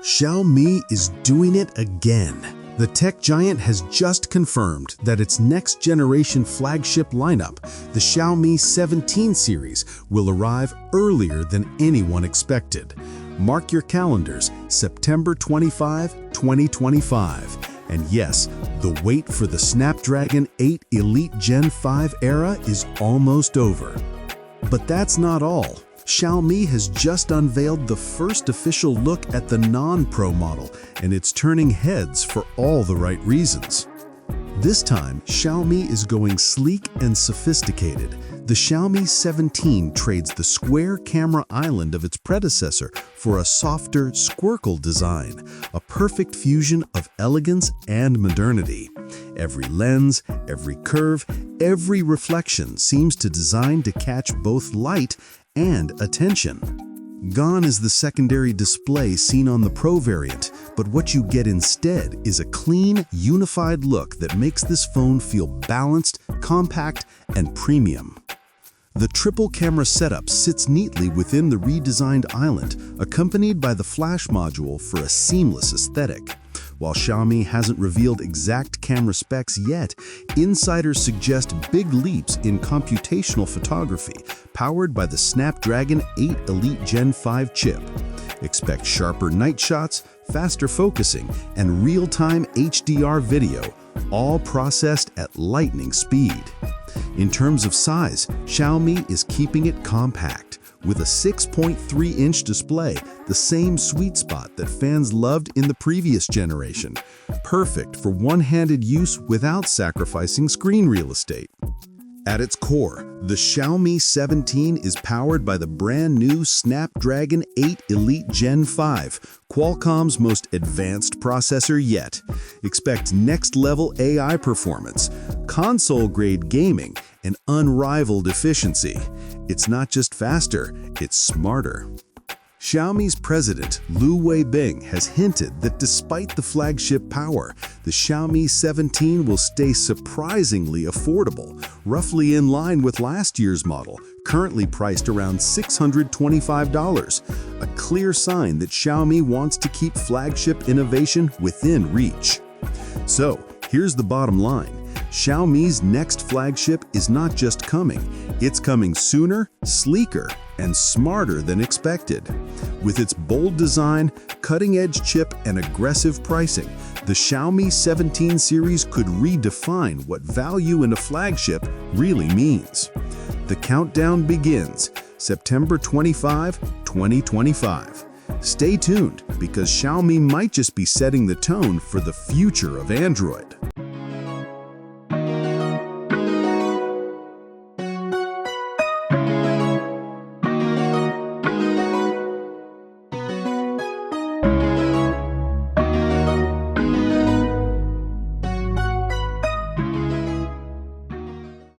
Xiaomi is doing it again. The tech giant has just confirmed that its next-generation flagship lineup, the Xiaomi 17 series, will arrive earlier than anyone expected. Mark your calendars, September 25, 2025. And yes, the wait for the Snapdragon 8 Elite Gen 5 era is almost over. But that's not all. Xiaomi has just unveiled the first official look at the non-Pro model, and it's turning heads for all the right reasons. This time, Xiaomi is going sleek and sophisticated. The Xiaomi 17 trades the square camera island of its predecessor for a softer, squircle design, a perfect fusion of elegance and modernity. Every lens, every curve, every reflection seems designed to catch both light and attention. Gone is the secondary display seen on the Pro variant, but what you get instead is a clean, unified look that makes this phone feel balanced, compact, and premium. The triple camera setup sits neatly within the redesigned island, accompanied by the flash module for a seamless aesthetic. While Xiaomi hasn't revealed exact camera specs yet, insiders suggest big leaps in computational photography, powered by the Snapdragon 8 Elite Gen 5 chip. Expect sharper night shots, faster focusing, and real-time HDR video, all processed at lightning speed. In terms of size, Xiaomi is keeping it compact, with a 6.3-inch display, the same sweet spot that fans loved in the previous generation. Perfect for one-handed use without sacrificing screen real estate. At its core, the Xiaomi 17 is powered by the brand-new Snapdragon 8 Elite Gen 5, Qualcomm's most advanced processor yet. Expect next-level AI performance, console-grade gaming, and unrivaled efficiency. It's not just faster, it's smarter. Xiaomi's president, Lu Weibing, has hinted that despite the flagship power, the Xiaomi 17 will stay surprisingly affordable, roughly in line with last year's model, currently priced around $625, a clear sign that Xiaomi wants to keep flagship innovation within reach. So, here's the bottom line. Xiaomi's next flagship is not just coming, it's coming sooner, sleeker, and smarter than expected. With its bold design, cutting-edge chip, and aggressive pricing, the Xiaomi 17 series could redefine what value in a flagship really means. The countdown begins, September 25, 2025. Stay tuned, because Xiaomi might just be setting the tone for the future of Android.